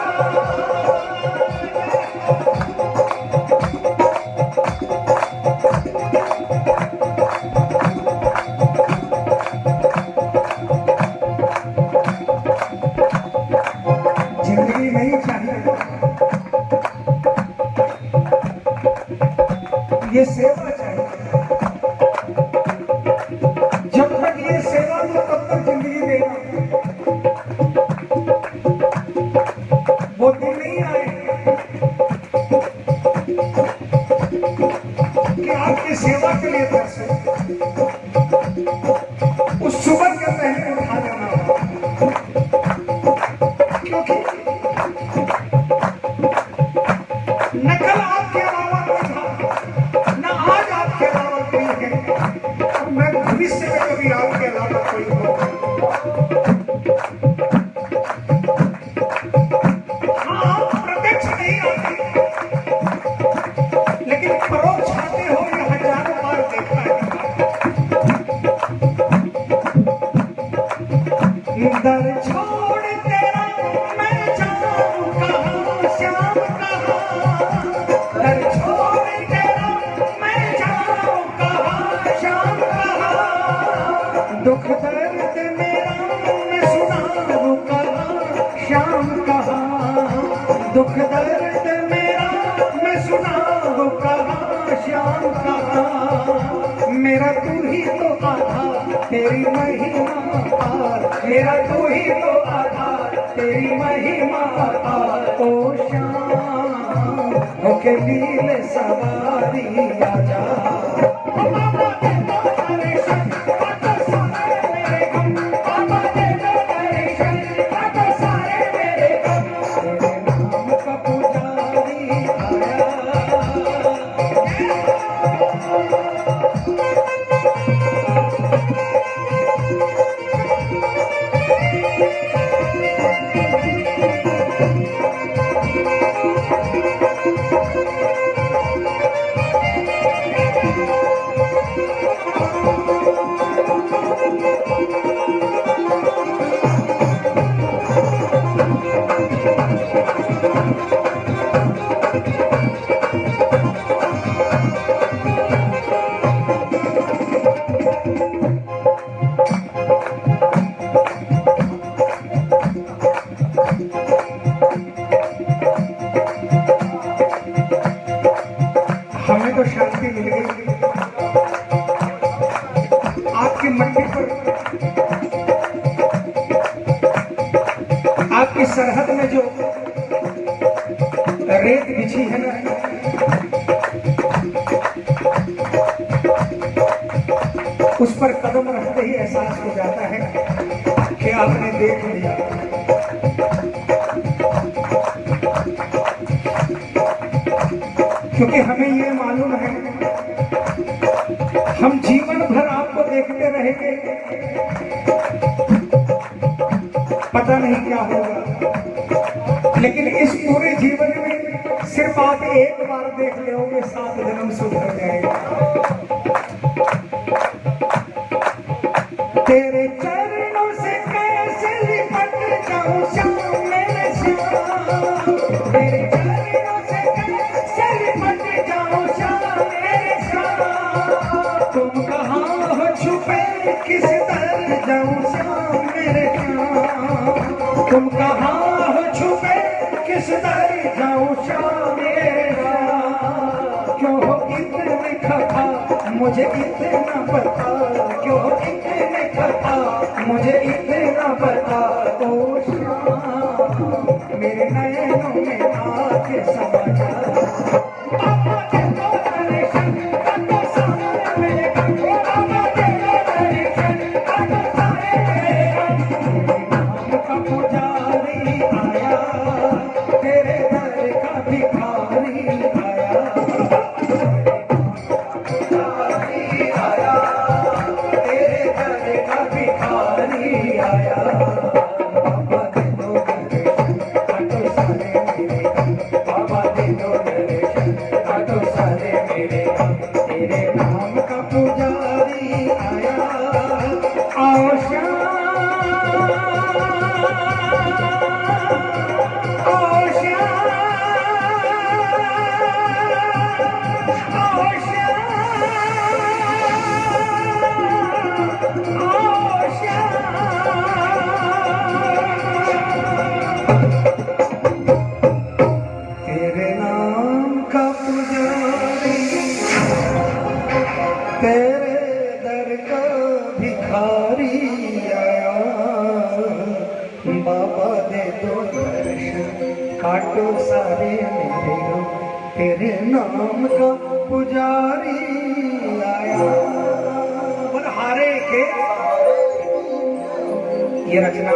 जिंदगी नहीं चाहिए, ये सेवा चाहिए। जब तक ये सेवा तो तब तक जिंदगी देगा। वो दिन नहीं आएगा कि आपकी सेवा के लिए तरसे। उस सुबह के पहले उठा देना होगा। क्योंकि न कल आपके अलावा कोई था, न आज आपके अलावा कोई है, और मैं भविष्य में कभी आपके अलावा कोई होगा। हाँ, आप प्रत्यक्ष नहीं आते, लेकिन परोक्ष आते हो ये हजारों बार देखा है। दर छोड़ तेरा मैं जाऊं कहाँ, शाम कहाँ। दर छोड़ तेरा मैं जाऊं कहाँ, शाम कहाँ। दुख दर्द मेरा मैं सुनाऊं कहाँ, शाम कहाँ। दुख दर्द मेरा मैं सुनाऊं कहाँ, शाम कहाँ। मेरा तू ही तो आधार, तेरी महिमा पार। मेरा तू ही तो आधार, तेरी महिमा पार। ओ श्याम होके लीले सवारी आजा। बाबा दे दो दर्शन, काटो हमें तो शांति मिल गई आपकी मट्टी पर, आपकी सरहद में जो रेत बिछी है ना, उस पर कदम रखते ही एहसास हो जाता है कि आपने देख लिया। क्योंकि हमें ये मालूम है हम जीवन भर आपको देखते रहेंगे, पता नहीं क्या होगा, लेकिन इस पूरे जीवन में सिर्फ आप एक बार देख लोगे, 7 जन्म सुधर जाएगा। तेरे चरणों से कैसे लिपट जाऊं श्याम मेरे श्याम, तेरे चरणों से कैसे लिपट जाऊं श्याम मेरे श्याम, तुम कहाँ हो छुपे किस दर जाऊं श्याम मेरे श्याम, तुम कहाँ हो छुपे किस दर जाऊं श्याम मेरे श्याम, क्यों हो इतने खफा मुझे इतना पता, क्यों इतने खफा मुझे इतना पता, ओ श्याम मेरे नैनों में आके समा जा। बाबा के तो दर्शन तो सारे मेरे घर, बाबा के तो दर्शन तो सारे मेरे घर, नाम का पुजारी आया, तेरे दर का भिखारी आया, पुजारी आया, तेरे दर का भिखारी आया, बाबा दे दो दर्शन काटो सारे मेरे गम, बाबा दे दो दर्शन काटो सारे मेरे गम, तेरे नाम का पुजारी आया, आओ श्याम, आओ श्याम, आओ श्याम, आओ श्याम। तेरे नाम का पुजारी, तेरे दर का भिखारी आया, बाबा दे दो दर्शन काटो सारे मेरे गम, तेरे नाम का पुजारी आया। बलहारे के ये रचना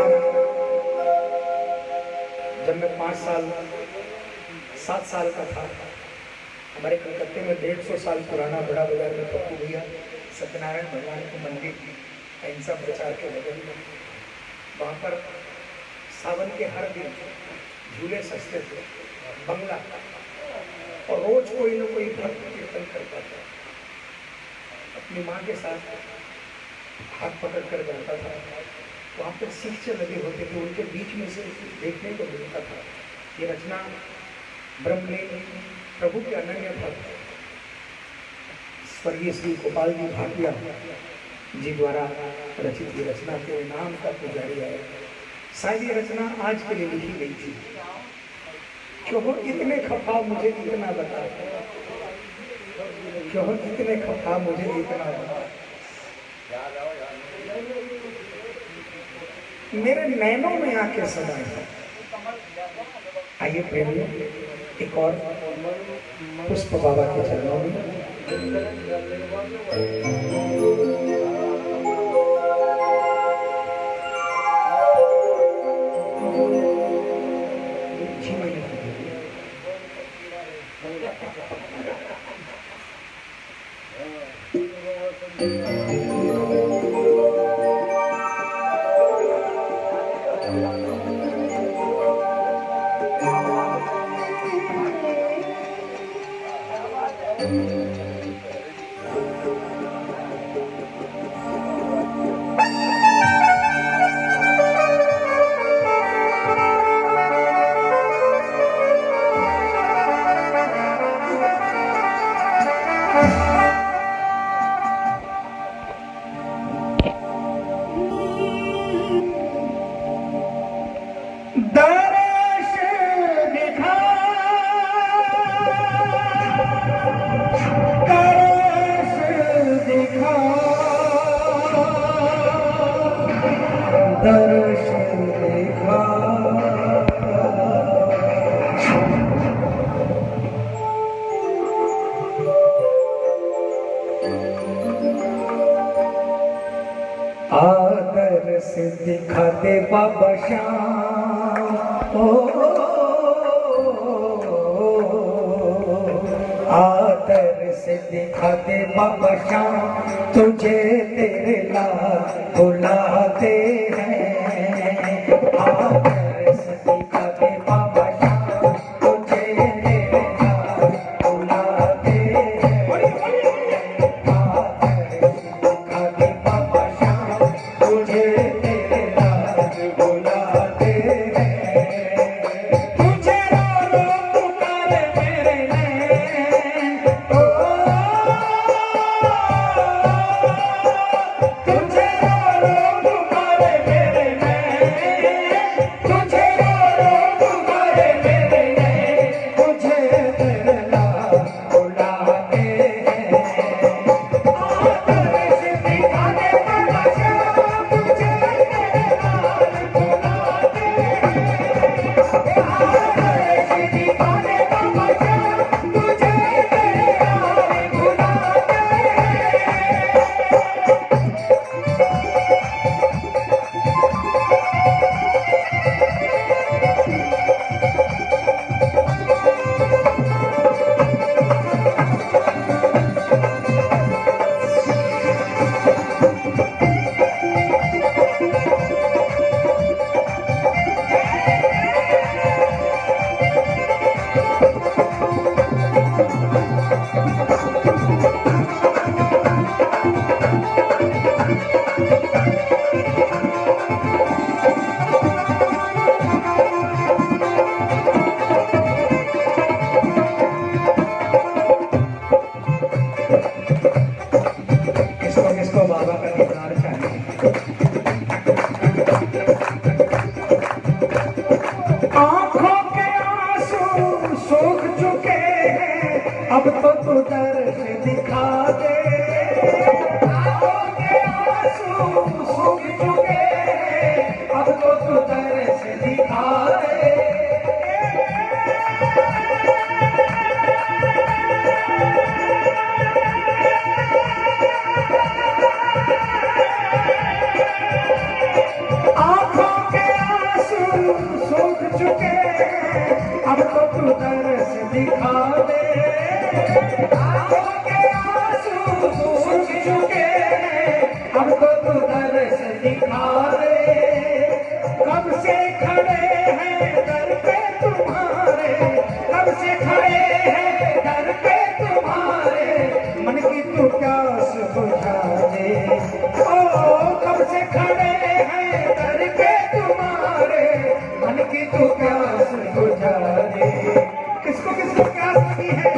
जब मैं 5 साल 7 साल का था, हमारे कलकत्ते में 150 साल पुराना बड़ा बाजार में पप्पू भैया सत्यनारायण भगवान के मंदिर अहिंसा प्रचार के बगल में, वहाँ पर सावन के हर दिन झूले सस्ते थे, बंगला, और रोज कोई ना कोई भक्त कीर्तन करता था, अपनी माँ के साथ हाथ पकड़ कर जाता था। वहाँ पर शिक्षक लगे होते थे, उनके बीच में से देखने को मिलता था। ये रचना ब्रह्मलीन प्रभु के अनन्य भक्त स्वर्गीय श्री गोपाल जी भाटिया जी द्वारा रचित ये रचना के नाम का पुजारी है। शायद ये रचना आज के लिए लिखी गई थी। क्यों इतने खफा मुझे इतना बता, क्यों इतने खफा मुझे इतना बता, मेरे नैनों में आके सदा है। आइए प्रेमियों, एक और पुष्प बाबा के चरणों में। दिखा दे बाबा श्याम, आदर से दिखा दे बाबा श्याम, तुझे तेरे लाल बुलाते हैं। आदर से दिखा दे बाबा श्याम, तुझे तेरे लाल बुलाते हैं। आदर से दिखा दे बाबा श्याम, तुझे तेरे लाल बुलाते हैं। तुझे रो रो पुकारे मेरे नैन, तुझे रो रो पुकारे मेरे नैन, तुझे रो रो पुकारे मेरे नैन, तुझे तेरे लाल बुलाते हैं। आदर से दिखा दे बाबा श्याम, तुझे तेरे लाल बुलाते हैं। आदर से दिखा दे बाबा श्याम, तुझे तेरे लाल बुलाते किसको किसको बाबा का दीदार चाहिए। आंखों के आंसू सूख चुके हैं, अब तो तू दर्श दिखा दे। आंखों के आंसू सूख चुके हैं, अब तो तू दर्श दिखा दे। आंखों के आंसू सूख चुके हैं, अब तो तू दर्श दिखा दे। आंखों के आंसू सूख चुके हैं, अब तो तू दर्श दिखा दे। कब से खड़े हैं दर पे तुम्हारे, कब से खड़े हैं दर पे तुम्हारे, मन की तू प्यास बुझा दे। ओ कब से खड़े हैं दर पे तुम्हारे, मन की तू प्यास बुझा दे। किसको किसको प्यास लगी है?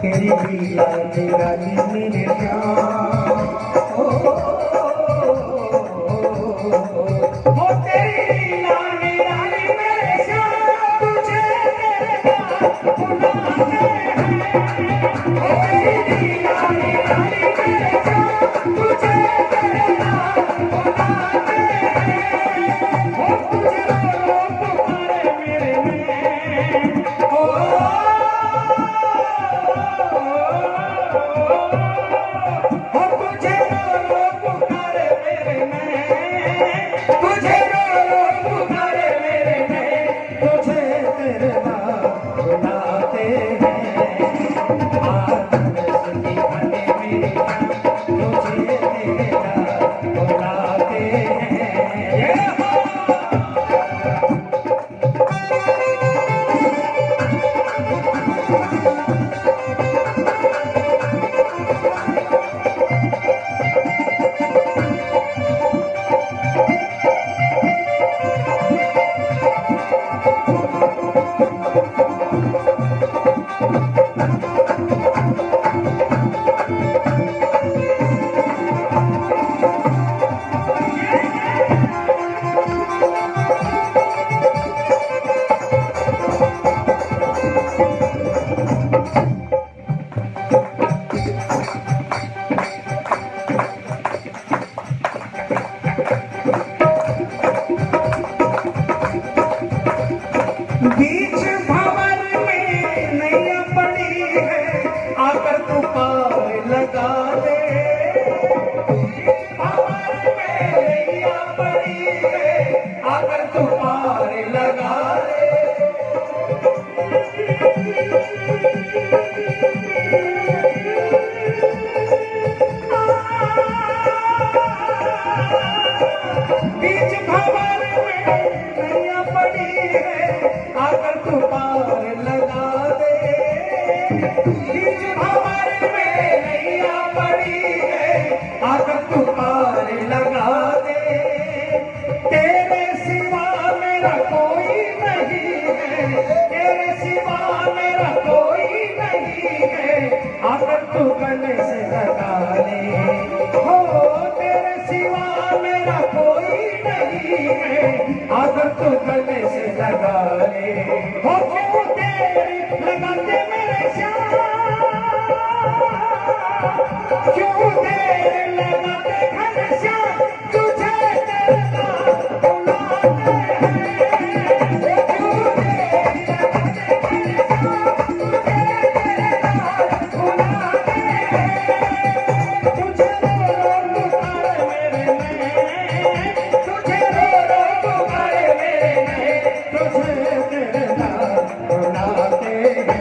तेरी लीला निराली मेरे श्याम, ओ तेरी लीला निराली मेरे श्याम, तुझे तेरे लाल बुलाते हैं। ओ तेरी लीला निराली मेरे श्याम, तुझे तेरे लाल बुलाते हैं। ओ तुझे रो रो पुकारे मेरे नैन, तुझे रो रो पुकारे मेरे नैन, तुझे रो रो पुकारे मेरे नैन, तुझे तेरे लाल बुलाते हैं। आदर से दिखा दे मेरे श्याम, तुझे तेरे लाल बुलाते हैं। पार लगा दे। बीच भंवर में नैया पड़ी है, आकर तू पार लगा दे। बीच भंवर में नैया पड़ी है, आकर तू पार लगा दे। तेरे सिवा मेरा कोई नहीं है, तेरे सिवा मेरा कोई नहीं है, आकर तू गले से लगा ले। हो तेरे सिवा मेरा कोई नहीं है, आकर तू गले से लगा ले। हो क्यों तेरी लगाते मेरे श्याम, क्यों तेरे लगाते घनश्याम, तुझे तेरा बुलाते हैं। क्यों तेरी लगाते घनश्याम, तुझे तेरा बुलाते हैं। तुझे रो रो पुकारे मेरे नैन, तुझे रो रो पुकारे मेरे नैन, तुझे तेरा बुलाते हैं।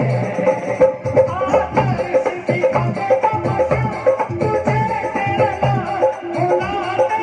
आदर सिद्धि बाबे बाबा श्याम, तुझे तेरा बुलाते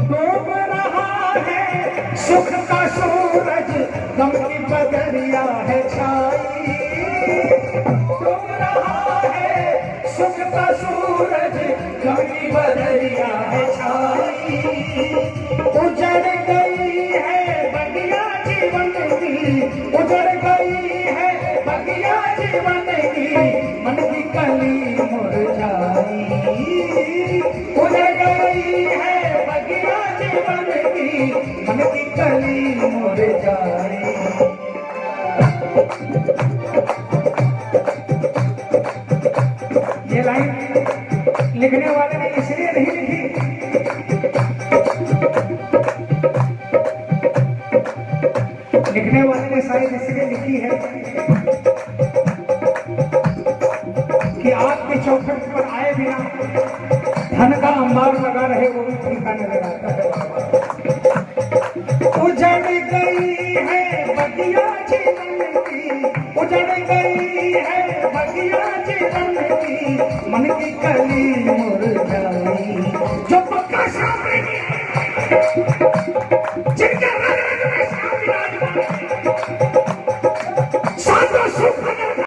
डूब रहा है सुख का सूरज, गम की बदरिया है छाई। डूब रहा है सुख का सूरज, गम की बदरिया है छाई। उजड़ गई है बगिया जीवन की, उजड़ गई है बगिया जीवन की, मन की कली मुरझाई। उजड़ गई है बगिया जीवन की, मन की कली मुरझाई। ये लाइन लिखने वाले ने इसलिए नहीं लिखी, लिखने वाले ने शायद इसलिए लिखी है कि आपके चौखट पर आए बिना धन का अंबार लगा रहे वो भी ठिकाने लगाता है। उजड़ गई है बगिया जीवन की, उजड़ गई है बगिया जीवन की, मन की कली मुरझाई। जो पक्का सामने